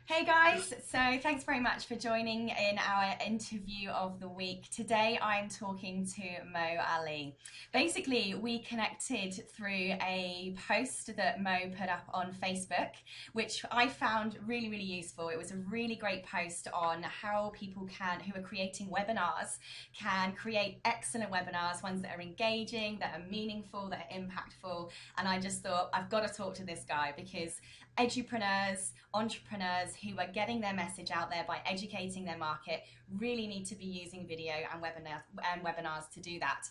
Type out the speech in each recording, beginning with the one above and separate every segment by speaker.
Speaker 1: Hey guys, so thanks very much for joining in our interview of the week. Today I'm talking to Mo Ali. Basically, we connected through a post that Mo put up on Facebook, which I found really, really useful. It was a really great post on how people who are creating webinars, can create excellent webinars, ones that are engaging, that are meaningful, that are impactful. And I just thought, I've got to talk to this guy because edupreneurs, entrepreneurs who are getting their message out there by educating their market really need to be using video and webinars to do that.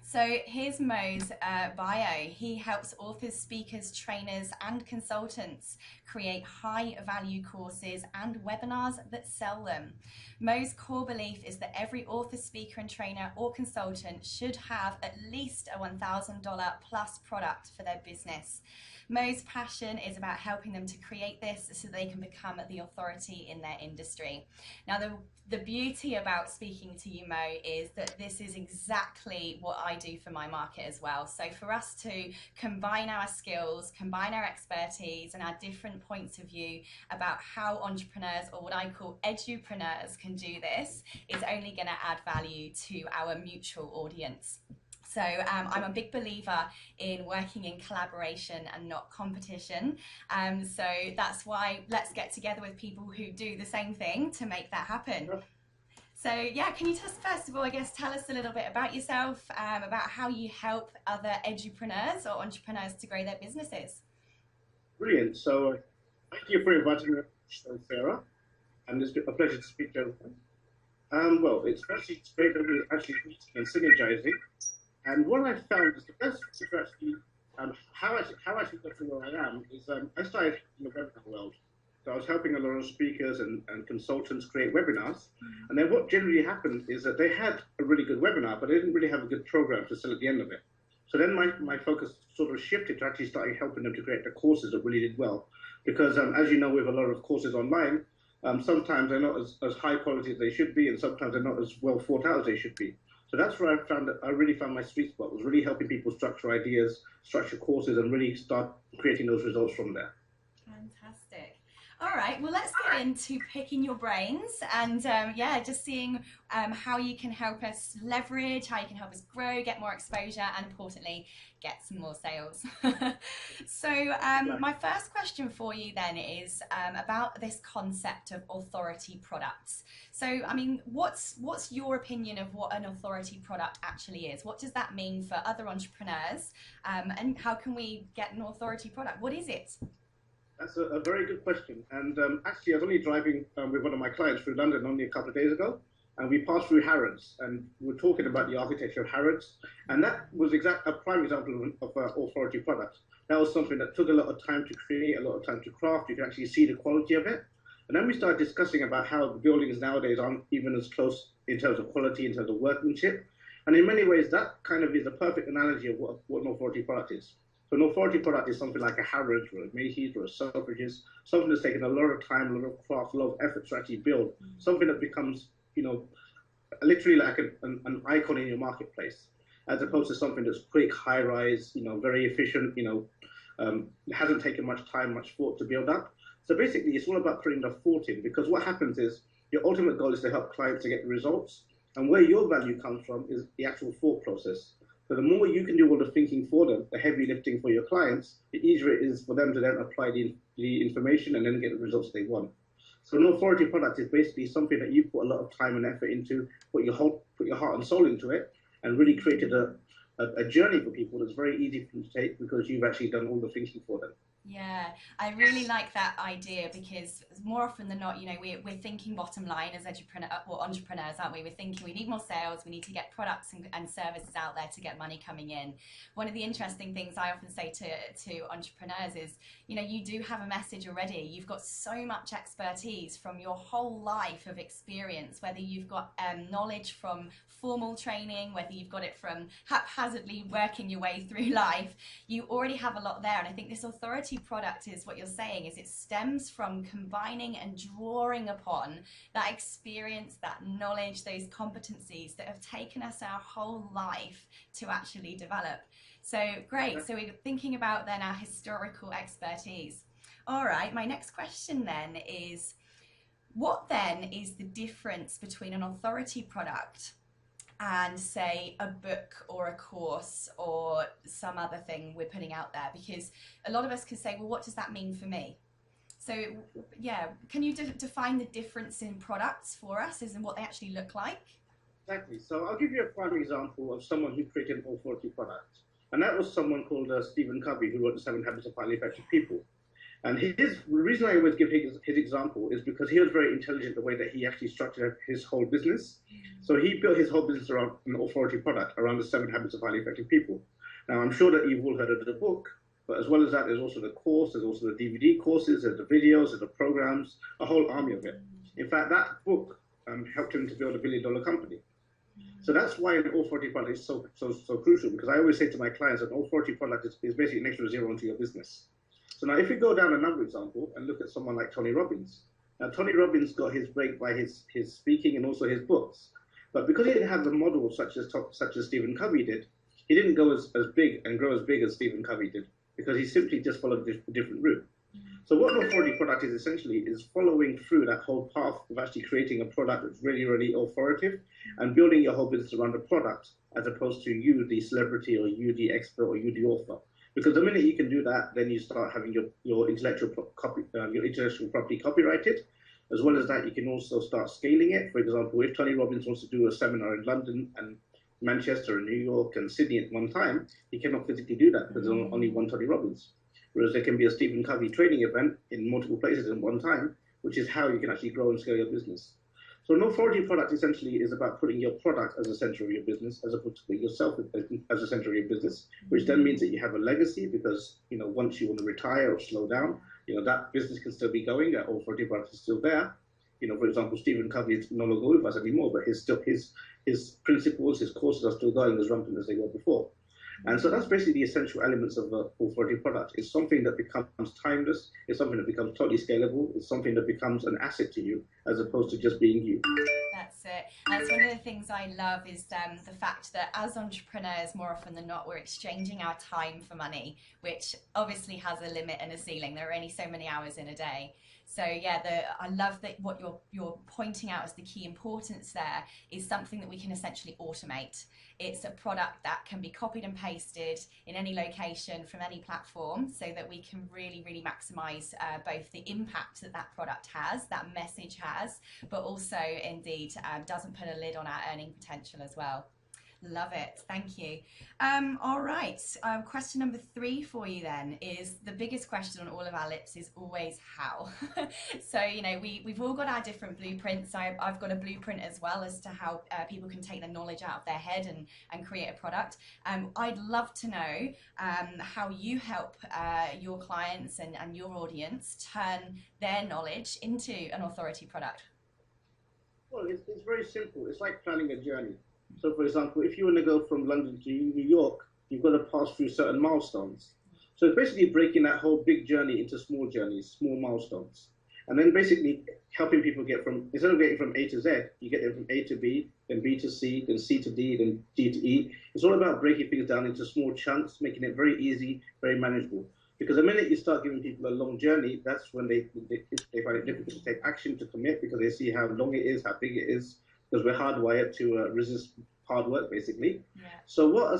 Speaker 1: So here's Mo's bio. He helps authors, speakers, trainers, and consultants create high value courses and webinars that sell them. Mo's core belief is that every author, speaker, and trainer or consultant should have at least a $1,000 plus product for their business. Mo's passion is about helping them to create this so they can become the authority in their industry. Now, the beauty about speaking to you, Mo, is that this is exactly what I do for my market as well. So for us to combine our skills, combine our expertise and our different points of view about how entrepreneurs, or what I call edupreneurs, can do this is only going to add value to our mutual audience. So I'm a big believer in working in collaboration and not competition. So that's why let's get together with people who do the same thing to make that happen. So yeah, can you just first of all, I guess, tell us a little bit about yourself, about how you help other edupreneurs or entrepreneurs to grow their businesses?
Speaker 2: Brilliant. So, thank you for inviting me, Sarah, and it's been a pleasure to speak to everyone. Well, it's great that we're actually meeting and synergizing. And what I found is the best way to actually how I actually got to where I am is I started in the webinar world. So I was helping a lot of speakers and consultants create webinars. And then what generally happened is that they had a really good webinar, but they didn't really have a good program to sell at the end of it. So then my focus sort of shifted to actually starting helping them to create the courses that really did well. Because as you know, with a lot of courses online, sometimes they're not as high quality as they should be, and sometimes they're not as well thought out as they should be. So that's where I found that I really found my sweet spot, was really helping people structure ideas, structure courses, and really start creating those results from there.
Speaker 1: Fantastic. All right, well, let's get into picking your brains and yeah, just seeing how you can help us leverage, how you can help us grow, get more exposure, and importantly, get some more sales. So my first question for you then is about this concept of authority products. So, I mean, what's your opinion of what an authority product actually is? What does that mean for other entrepreneurs? And how can we get an authority product? What is it?
Speaker 2: That's a very good question. And actually, I was only driving with one of my clients through London only a couple of days ago, and we passed through Harrods, and we were talking about the architecture of Harrods, and that was a prime example of authority product. That was something that took a lot of time to create, a lot of time to craft. You can actually see the quality of it. And then we started discussing about how the buildings nowadays aren't even as close in terms of quality, in terms of workmanship. And in many ways, that kind of is a perfect analogy of what an authority product is. So an authority product is something like a Harrods or a Macy's or a Selfridges, something that's taken a lot of time, a lot of craft, a lot of effort to actually build, something that becomes, literally like an icon in your marketplace, as opposed to something that's quick, high rise, very efficient, hasn't taken much time, much thought to build up. So basically, it's all about putting the thought in, because what happens is your ultimate goal is to help clients to get the results, and where your value comes from is the actual thought process. So the more you can do all the thinking for them, the heavy lifting for your clients, the easier it is for them to then apply the information and then get the results they want. So an authority product is basically something that you put a lot of time and effort into, put your heart and soul into it, and really created a journey for people that's very easy for them to take because you've actually done all the thinking for them.
Speaker 1: Yeah, I really like that idea because more often than not, we're thinking bottom line as entrepreneurs, aren't we? We're thinking we need more sales, we need to get products and services out there to get money coming in. One of the interesting things I often say to entrepreneurs is, you do have a message already. You've got so much expertise from your whole life of experience, whether you've got knowledge from formal training, whether you've got it from haphazardly working your way through life, you already have a lot there. And I think this authority product is what you're saying, is it stems from combining and drawing upon that experience, that knowledge, those competencies that have taken us our whole life to actually develop. So great. So we're thinking about then our historical expertise. All right, my next question then is, what then is the difference between an authority product and say a book or a course or some other thing we're putting out there? Because a lot of us could say, well, what does that mean for me? So yeah, can you define the difference in products for us and what they actually look like?
Speaker 2: Exactly. So I'll give you a prime example of someone who created an authority product. And that was someone called Stephen Covey, who wrote The 7 Habits of Highly Effective People. And the reason I always give his example is because he was very intelligent the way that he actually structured his whole business. So he built his whole business around an authority product, around the 7 Habits of Highly Effective People. Now, I'm sure that you've all heard of the book, but as well as that, there's also the course, there's also the DVD courses, there's the videos, there's the programs, a whole army of it. In fact, that book helped him to build $1 billion company. So that's why an authority product is so crucial, because I always say to my clients that an authority product is basically an extra zero into your business. So now if we go down another example and look at someone like Tony Robbins. Now Tony Robbins got his break by his speaking and also his books. But because he didn't have the model such as Stephen Covey did, he didn't go as big and grow as big as Stephen Covey did, because he simply just followed a different route. So what an authority product is essentially is following through that whole path of actually creating a product that's really, really authoritative and building your whole business around the product, as opposed to you, the celebrity, or you, the expert, or you, the author. Because the minute you can do that, then you start having your intellectual property copyrighted. As well as that, you can also start scaling it. For example, if Tony Robbins wants to do a seminar in London and Manchester and New York and Sydney at one time, he cannot physically do that because there's only one Tony Robbins. Whereas there can be a Stephen Covey training event in multiple places at one time, which is how you can actually grow and scale your business. So an authority product essentially is about putting your product as the center of your business, as opposed to putting yourself as the center of your business, which then means that you have a legacy, because once you want to retire or slow down, that business can still be going. That authority product is still there. For example, Stephen Covey is no longer with us anymore, but his principles, his courses are still going as rampant as they were before. And so that's basically the essential elements of the authority product. It's something that becomes timeless. It's something that becomes totally scalable. It's something that becomes an asset to you, as opposed to just being you.
Speaker 1: That's it. That's one of the things I love, is the fact that as entrepreneurs, more often than not, we're exchanging our time for money, which obviously has a limit and a ceiling. There are only so many hours in a day. So yeah, I love that what you're pointing out as the key importance there is something that we can essentially automate. It's a product that can be copied and pasted in any location from any platform, so that we can really, really maximize both the impact that product has, that message has, but also indeed doesn't put a lid on our earning potential as well. Love it. Thank you. All right. Question number 3 for you then is the biggest question on all of our lips is always how. So, we've all got our different blueprints. I've got a blueprint as well as to how people can take the knowledge out of their head and create a product. I'd love to know how you help your clients and your audience turn their knowledge into an authority product.
Speaker 2: Well, it's very simple. It's like planning a journey. So, for example, if you want to go from London to New York, you've got to pass through certain milestones. So it's basically breaking that whole big journey into small journeys, small milestones. And then basically helping people get instead of getting from A to Z, you get them from A to B, then B to C, then C to D, then D to E. It's all about breaking things down into small chunks, making it very easy, very manageable. Because the minute you start giving people a long journey, that's when they find it difficult to take action, to commit, because they see how long it is, how big it is, because we're hardwired to resist hard work, basically. Yeah. So what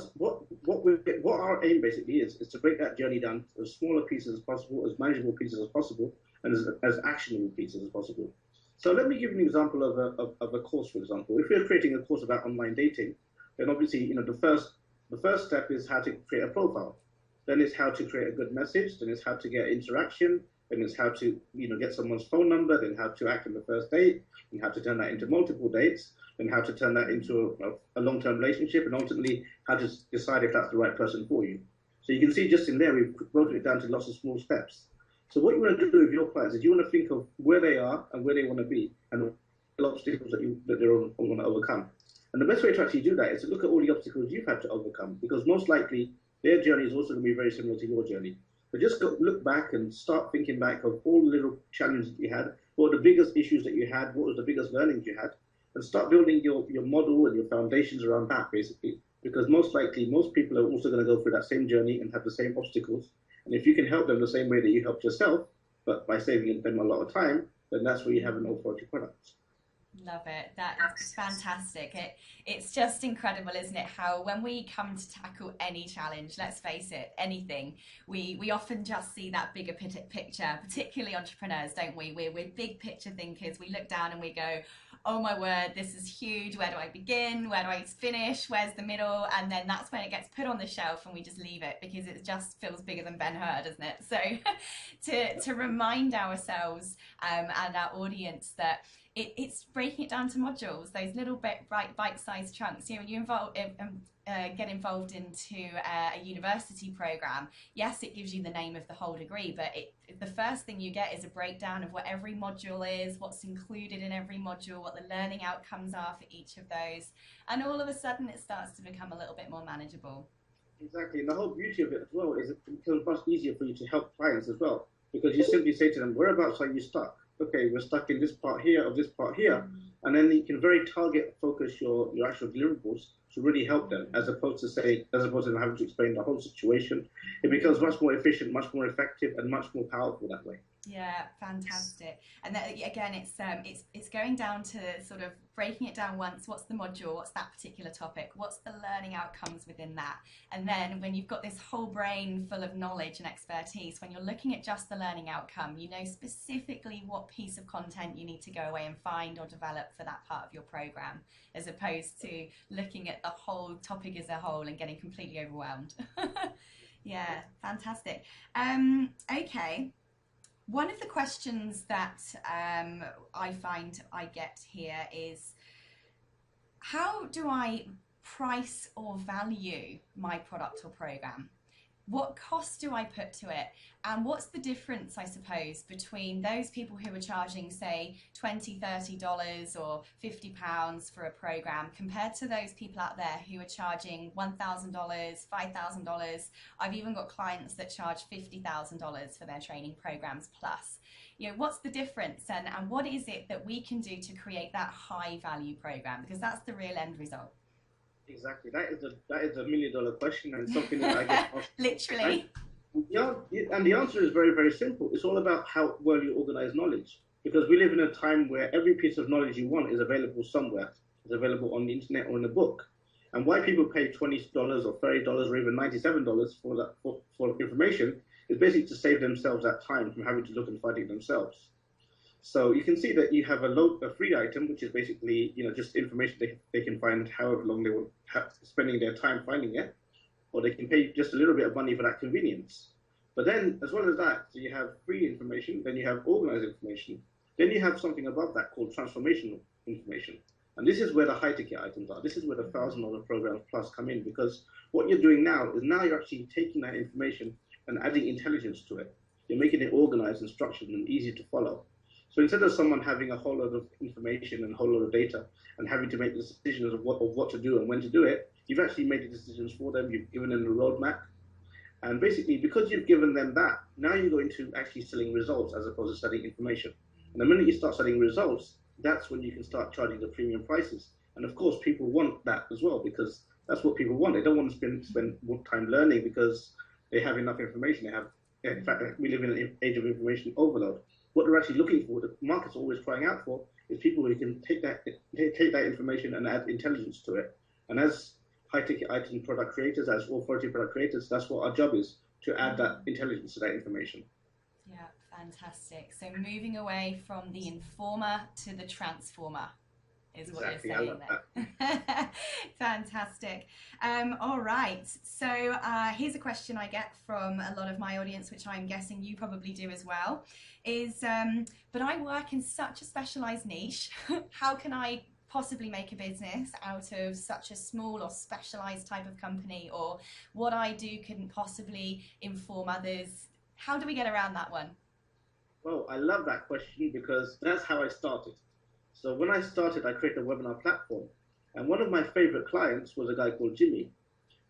Speaker 2: our aim basically is to break that journey down to as smaller pieces as possible, as manageable pieces as possible, and as actionable pieces as possible. So let me give you an example of a course, for example. If we're creating a course about online dating, then obviously, the first step is how to create a profile. Then it's how to create a good message. Then it's how to get interaction. Then it's how to get someone's phone number. Then how to act on the first date. And how to turn that into multiple dates. Then how to turn that into a long-term relationship. And ultimately, how to decide if that's the right person for you. So you can see just in there, we've broken it down to lots of small steps. So what you want to do with your clients is you want to think of where they are and where they want to be, and the obstacles that they're all going to overcome. And the best way to actually do that is to look at all the obstacles you've had to overcome, because most likely their journey is also going to be very similar to your journey. But just look back and start thinking back of all the little challenges that you had, what were the biggest issues that you had, what was the biggest learnings you had, and start building your model and your foundations around that, basically. Because most likely, most people are also going to go through that same journey and have the same obstacles. And if you can help them the same way that you helped yourself, but by saving them a lot of time, then that's where you have an authority product.
Speaker 1: Love it. That's fantastic. It's just incredible, isn't it? How when we come to tackle any challenge, let's face it, anything, we often just see that bigger picture, particularly entrepreneurs, don't we? We're big picture thinkers. We look down and we go, oh my word, this is huge. Where do I begin? Where do I finish? Where's the middle? And then that's when it gets put on the shelf and we just leave it because it just feels bigger than Ben-Hur, doesn't it? So to remind ourselves and our audience that it's breaking it down to modules, those little bite-sized chunks. You know, when you get involved into a university program, yes, it gives you the name of the whole degree, but the first thing you get is a breakdown of what every module is, what's included in every module, what the learning outcomes are for each of those, and all of a sudden it starts to become a little bit more manageable.
Speaker 2: Exactly, and the whole beauty of it as well is it becomes much easier for you to help clients as well, because you simply say to them, whereabouts are you stuck? Okay, we're stuck in this part here or this part here, and then you can very target focus your actual deliverables to really help them, as opposed to them having to explain the whole situation. It becomes much more efficient, much more effective, and much more powerful that way.
Speaker 1: Yeah, fantastic. And that, again, it's going down to sort of breaking it down once. What's the module? What's that particular topic? What's the learning outcomes within that? And then when you've got this whole brain full of knowledge and expertise, when you're looking at just the learning outcome, you know specifically what piece of content you need to go away and find or develop for that part of your program, as opposed to looking at the whole topic as a whole and getting completely overwhelmed. Yeah, fantastic. Okay. One of the questions that I find I get here is, how do I price or value my product or program? What cost do I put to it? And what's the difference, I suppose, between those people who are charging, say, $20, $30 or £50 for a program compared to those people out there who are charging $1,000, $5,000. I've even got clients that charge $50,000 for their training programs plus. You know, what's the difference, and what is it that we can do to create that high value program? Because that's the real end result.
Speaker 2: Exactly. That is a $1 million question, and something that I get asked.
Speaker 1: Literally.
Speaker 2: Yeah, and the answer is very, very simple. It's all about how well you organize knowledge. Because we live in a time where every piece of knowledge you want is available somewhere. It's available on the internet or in a book. And why people pay $20 or $30 or even $97 for information is basically to save themselves that time from having to look and find it themselves. So you can see that you have a free item, which is basically, you know, just information they can find however long they want spending their time finding it, or they can pay just a little bit of money for that convenience. But then, as well as that, so you have free information, then you have organized information, then you have something above that called transformational information. And this is where the high ticket items are. This is where the $1,000 programs plus come in, because what you're doing now is you're actually taking that information and adding intelligence to it. You're making it organized and structured and easy to follow. So instead of someone having a whole lot of information and a whole lot of data and having to make the decisions of what to do and when to do it, you've actually made the decisions for them. You've given them the roadmap. And basically, because you've given them that, now you're going to actually selling results as opposed to selling information. And the minute you start selling results, that's when you can start charging the premium prices. And of course, people want that as well, because that's what people want. They don't want to spend more time learning because they have enough information. In fact, we live in an age of information overload. What they're actually looking for, the market's always crying out for, is people who can take that information and add intelligence to it. And as high-ticket item product creators, as authority product creators, that's what our job is, to add that intelligence to that information.
Speaker 1: Yeah, fantastic. So moving away from the informer to the transformer is what you're saying there. Fantastic. All right. So here's a question I get from a lot of my audience, which I'm guessing you probably do as well, is, but I work in such a specialized niche. How can I possibly make a business out of such a small or specialized type of company, or what I do couldn't possibly inform others? How do we get around that one?
Speaker 2: Well, I love that question because that's how I started. So when I started, I created a webinar platform. And one of my favorite clients was a guy called Jimmy.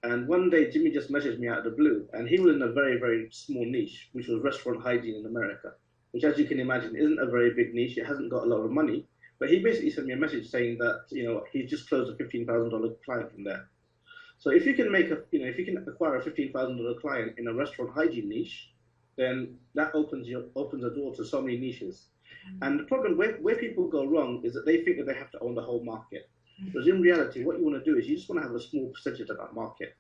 Speaker 2: And one day, Jimmy just messaged me out of the blue. And he was in a very, very small niche, which was restaurant hygiene in America, which, as you can imagine, isn't a very big niche. It hasn't got a lot of money. But he basically sent me a message saying that, you know, he just closed a $15,000 client from there. So if you can make if you can acquire a $15,000 client in a restaurant hygiene niche, then that opens a door to so many niches. And the problem where people go wrong is that they think that they have to own the whole market. Whereas in reality, what you want to do is you just want to have a small percentage of that market.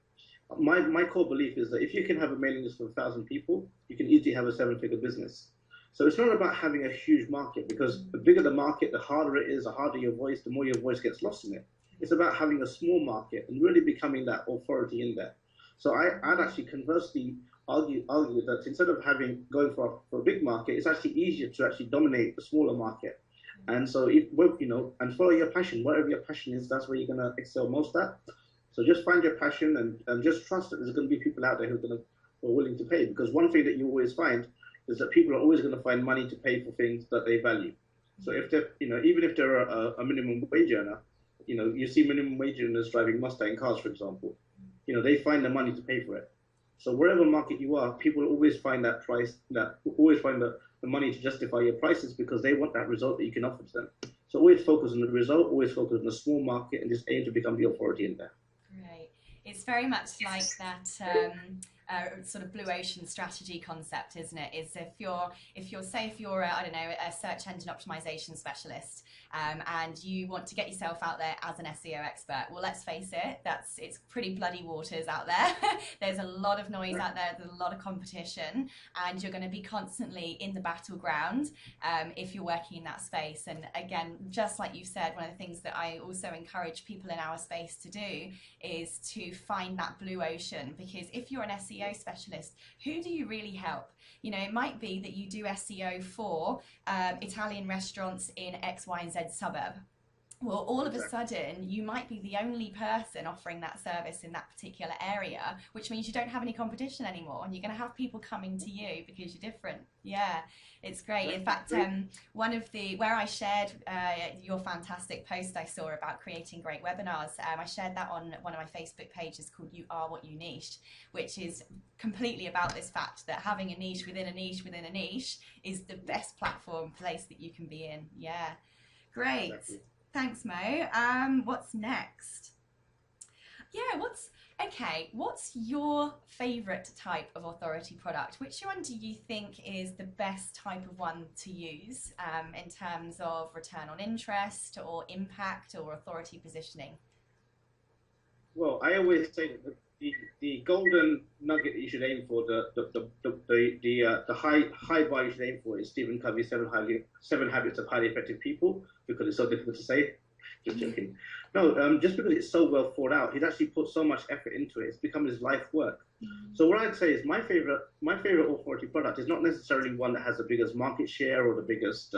Speaker 2: My core belief is that if you can have a mailing list of 1,000 people, you can easily have a seven-figure business. So it's not about having a huge market, because the bigger the market, the harder it is, the harder your voice, the more your voice gets lost in it. It's about having a small market and really becoming that authority in there. So I'd actually conversely argue that instead of going for a big market, it's actually easier to actually dominate the smaller market. And so if and follow your passion, whatever your passion is, that's where you're gonna excel most at. So just find your passion and just trust that there's going to be people out there who are willing to pay. Because one thing that you always find is that people are always going to find money to pay for things that they value. So if they're, even if they're a minimum wage earner, you see minimum wage earners driving Mustang cars, for example. They find the money to pay for it. So wherever market you are, people always find the money to justify your prices, because they want that result that you can offer to them. So always focus on the result, always focus on the small market, and just aim to become the authority in there.
Speaker 1: Right. It's very much like that sort of blue ocean strategy concept, isn't it? Is if you're I don't know, a search engine optimization specialist, and you want to get yourself out there as an SEO expert. Well, let's face it, it's pretty bloody waters out there. There's a lot of noise out there. There's a lot of competition, and you're going to be constantly in the battleground if you're working in that space. And again, just like you said, one of the things that I also encourage people in our space to do is to find that blue ocean, because if you're an SEO specialist, who do you really help? It might be that you do SEO for Italian restaurants in X, Y, and Z suburb. Well, all of a sudden, you might be the only person offering that service in that particular area, which means you don't have any competition anymore, and you're going to have people coming to you because you're different. Yeah, it's great. In fact, where I shared your fantastic post I saw about creating great webinars, I shared that on one of my Facebook pages called You Are What You Niched, which is completely about this fact that having a niche within a niche within a niche is the best platform place that you can be in. Yeah, great. Exactly. Thanks, Mo. What's next? Yeah, what's your favorite type of authority product? Which one do you think is the best type of one to use in terms of return on interest or impact or authority positioning?
Speaker 2: Well, I always say that the golden nugget that you should aim for, the high bar you should aim for, is Stephen Covey's 7 Habits of Highly Effective People, because it's so difficult to say. Just joking. No, just because it's so well thought out, he's actually put so much effort into it. It's become his life work. So what I'd say is my favorite authority product is not necessarily one that has the biggest market share or the biggest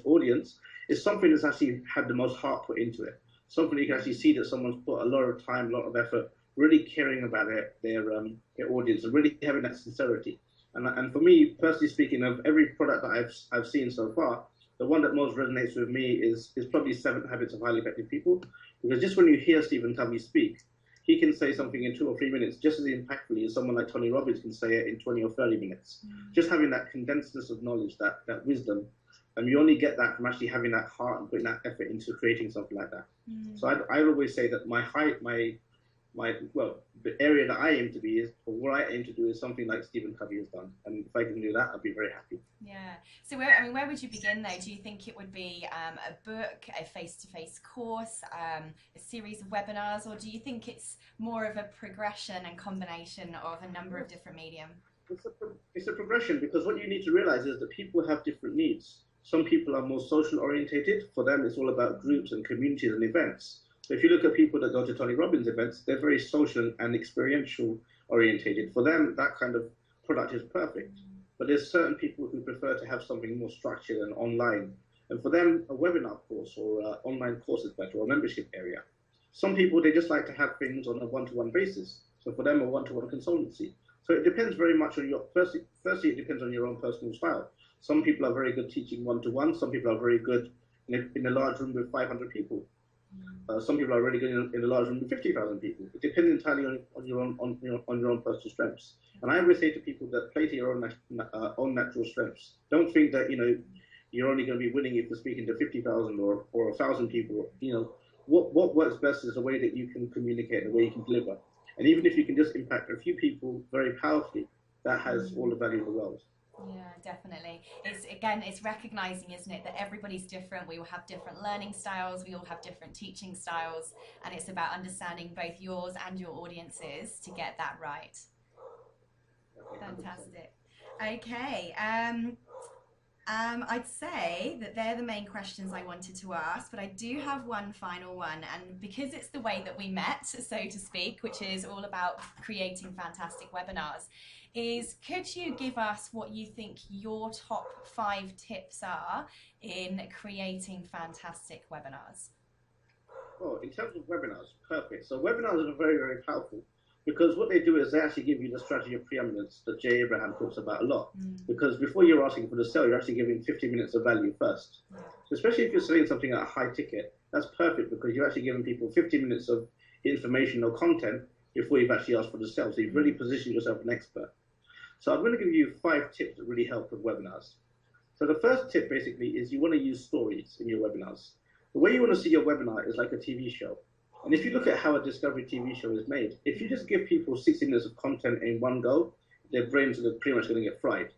Speaker 2: audience. It's something that's actually had the most heart put into it. Something you can actually see that someone's put a lot of time, a lot of effort, really caring about their audience and really having that sincerity. And for me, personally speaking, of every product that I've seen so far, the one that most resonates with me is probably 7 Habits of Highly Effective People, because just when you hear Stephen Covey speak, he can say something in 2 or 3 minutes just as impactfully as someone like Tony Robbins can say it in 20 or 30 minutes. Just having that condensedness of knowledge, that wisdom, and you only get that from actually having that heart and putting that effort into creating something like that. So I always say that the area that I aim to be what I aim to do is something like Stephen Covey has done, and if I can do that, I'll be very happy.
Speaker 1: Yeah. So where would you begin though? Do you think it would be a book, a face-to-face course, a series of webinars, or do you think it's more of a progression and combination of a number of different medium?
Speaker 2: It's a progression, because what you need to realize is that people have different needs. Some people are more social orientated. For them, it's all about groups and communities and events. So if you look at people that go to Tony Robbins events, they're very social and experiential orientated. For them, that kind of product is perfect. But there's certain people who prefer to have something more structured and online. And for them, a webinar course or an online course is better, or a membership area. Some people, they just like to have things on a one-to-one basis. So for them, a one-to-one consultancy. So it depends very much on firstly, it depends on your own personal style. Some people are very good teaching one-to-one. Some people are very good in a large room with 500 people. Some people are really good in a large room with 50,000 people. It depends entirely on your own personal strengths. And I always say to people that play to your own natural strengths. Don't think that you're only going to be winning if you're speaking to 50,000 or 1,000 people. What works best is the way that you can communicate, the way you can deliver. And even if you can just impact a few people very powerfully, that has all the value in the world.
Speaker 1: Yeah, definitely. It's recognizing, isn't it, that everybody's different. We all have different learning styles, we all have different teaching styles, and it's about understanding both yours and your audiences to get that right.
Speaker 2: Okay, 100%.
Speaker 1: Fantastic. Okay. I'd say that they're the main questions I wanted to ask, but I do have one final one. And because it's the way that we met, so to speak, which is all about creating fantastic webinars, could you give us what you think your top 5 tips are in creating fantastic webinars?
Speaker 2: Oh, in terms of webinars, perfect. So webinars are very, very powerful because what they do is they actually give you the strategy of preeminence that Jay Abraham talks about a lot. Because before you're asking for the sale, you're actually giving 50 minutes of value first. So especially if you're selling something at a high ticket, that's perfect because you're actually giving people 50 minutes of information or content before you've actually asked for the sale. So you've really positioned yourself as an expert. So I'm going to give you 5 tips that really help with webinars. So the first tip basically is you want to use stories in your webinars. The way you want to see your webinar is like a TV show. And if you look at how a Discovery TV show is made, if you just give people 60 minutes of content in one go, their brains are pretty much going to get fried.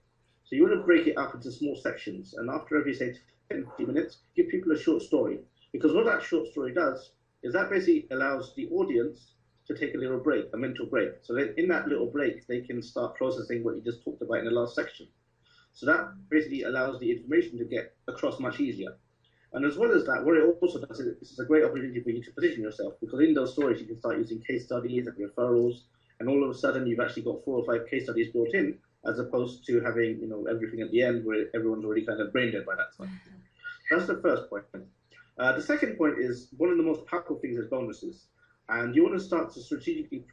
Speaker 2: So you want to break it up into small sections. And after every, say, 10, 15 minutes, give people a short story. Because what that short story does is that basically allows the audience to take a little break, a mental break. So that in that little break, they can start processing what you just talked about in the last section. So that basically allows the information to get across much easier. And as well as that, what it also does is it's a great opportunity for you to position yourself, because in those stories you can start using case studies and referrals, and all of a sudden you've actually got 4 or 5 case studies built in, as opposed to having everything at the end where everyone's already kind of brain dead by that time. That's the first point. The second point is one of the most powerful things is bonuses, and you want to start to strategically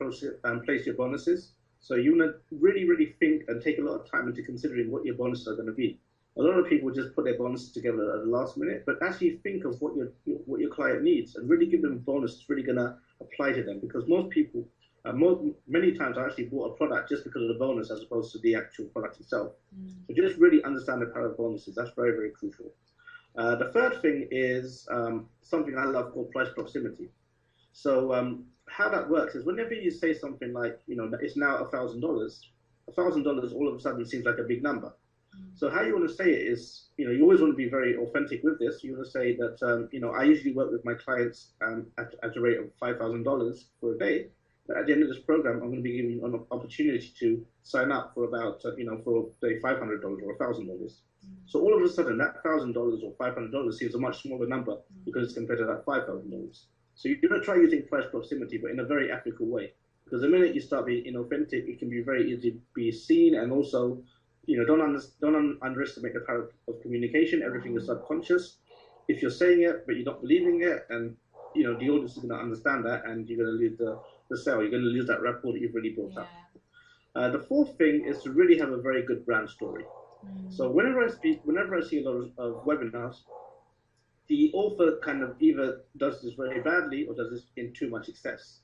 Speaker 2: place your bonuses. So you want to really, really think and take a lot of time into considering what your bonuses are going to be. A lot of people just put their bonuses together at the last minute, but actually think of what your client needs and really give them a bonus that's really going to apply to them. Because most people, many times, I actually bought a product just because of the bonus as opposed to the actual product itself. So just really understand the power of bonuses. That's very, very crucial. The third thing is something I love called price proximity. So how that works is whenever you say something like, it's now $1,000, $1,000 all of a sudden seems like a big number. So how you want to say it is, you always want to be very authentic with this. You want to say that, I usually work with my clients at a rate of $5,000 for a day. But at the end of this program, I'm going to be giving you an opportunity to sign up for about, for say $500 or $1,000. So all of a sudden, that $1,000 or $500 seems a much smaller number because it's compared to that $5,000. So you're going to try using price proximity, but in a very ethical way. Because the minute you start being inauthentic, it can be very easy to be seen, and also, don't underestimate the power of communication. Everything is subconscious. If you're saying it, but you're not believing it, and the audience is going to understand that, and you're going to lose the sale. You're going to lose that rapport that you've really built up. The fourth thing is to really have a very good brand story. So whenever I see a lot of webinars, the author kind of either does this very badly or does this in too much excess.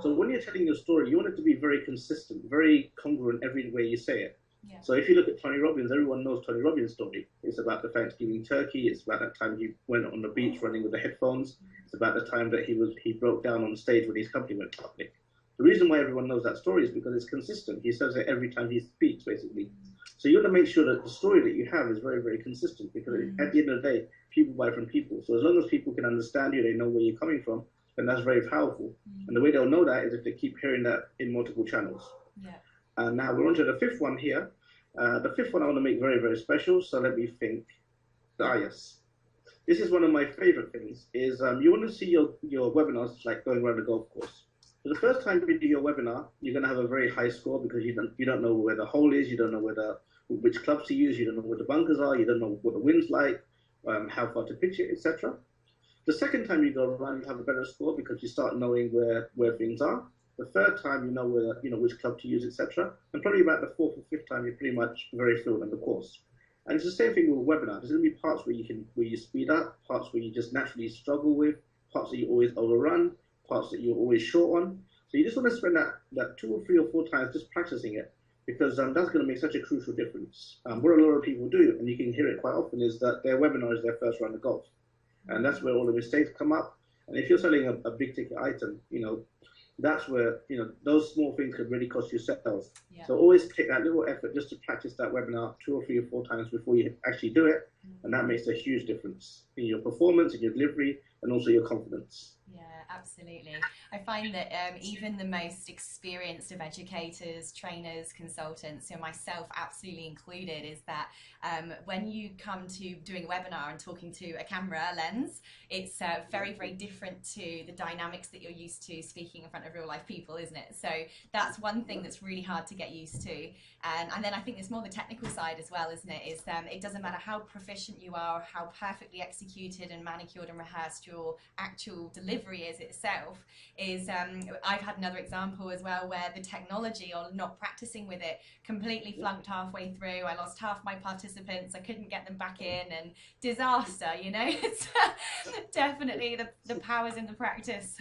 Speaker 2: So when you're telling your story, you want it to be very consistent, very congruent every way you say it. So if you look at Tony Robbins, everyone knows Tony Robbins' story. It's about the Thanksgiving turkey. It's about that time he went on the beach running with the headphones. It's about the time that he broke down on stage when his company went public. The reason why everyone knows that story is because it's consistent. He says it every time he speaks, basically. So you want to make sure that the story that you have is very, very consistent, because at the end of the day, people buy from people. So as long as people can understand you, they know where you're coming from, then that's very powerful. And the way they'll know that is if they keep hearing that in multiple channels. And now we're on to the fifth one here. The fifth one I want to make very, very special. So let me think. Yes. This is one of my favorite things, is you want to see your webinars like going around a golf course. So the first time you do your webinar, you're going to have a very high score because you don't know where the hole is, you don't know which clubs to use, you don't know where the bunkers are, you don't know what the wind's like, how far to pitch it, etc. The second time you go around, you have a better score because you start knowing where things are. The third time, you know which club to use, etc. And probably about the fourth or fifth time, you're pretty much very fluent in the course. And it's the same thing with a webinar. There's going to be parts where you speed up, parts where you just naturally struggle with, parts that you always overrun, parts that you're always short on. So you just want to spend that 2 or 3 or 4 times just practicing it, because that's going to make such a crucial difference. What a lot of people do, and you can hear it quite often, is that their webinar is their first round of golf. And that's where all the mistakes come up. And if you're selling a big ticket item, that's where those small things could really cost you sales.
Speaker 1: Yeah.
Speaker 2: So always take that little effort just to practice that webinar 2 or 3 or 4 times before you actually do it, and that makes a huge difference in your performance, in your delivery, and also your confidence.
Speaker 1: Yeah, absolutely. I find that even the most experienced of educators, trainers, consultants, myself absolutely included, is that when you come to doing a webinar and talking to a camera lens, it's very, very different to the dynamics that you're used to speaking in front of real life people, isn't it? So that's one thing that's really hard to get used to. And then I think there's more the technical side as well, isn't it? Is it doesn't matter how proficient you are, how perfectly executed and manicured and rehearsed your actual delivery is itself, is I've had another example as well where the technology or not practicing with it completely flunked halfway through. I lost half my participants, I couldn't get them back in, and disaster. It's definitely the powers in the practice.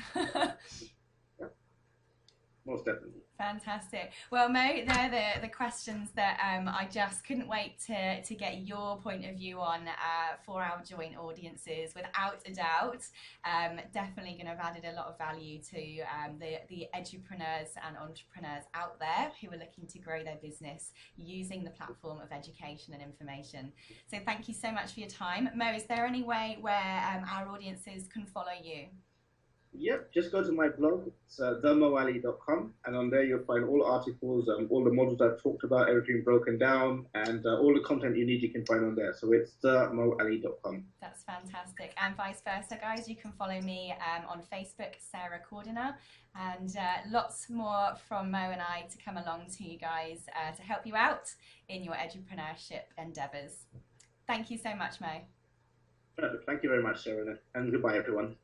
Speaker 2: Most definitely.
Speaker 1: Fantastic. Well, Mo, they're the questions that I just couldn't wait to get your point of view on for our joint audiences. Without a doubt, definitely going to have added a lot of value to the edupreneurs and entrepreneurs out there who are looking to grow their business using the platform of education and information. So thank you so much for your time. Mo, is there any way where our audiences can follow you?
Speaker 2: Yep, just go to my blog, it's themoali.com, and on there you'll find all articles, all the models I've talked about, everything broken down, and all the content you need you can find on there. So it's themoali.com.
Speaker 1: That's fantastic. And vice versa, guys, you can follow me on Facebook, Sarah Cordiner, and lots more from Mo and I to come along to you guys to help you out in your edupreneurship endeavours. Thank you so much, Mo.
Speaker 2: Perfect. Thank you very much, Sarah, and goodbye, everyone.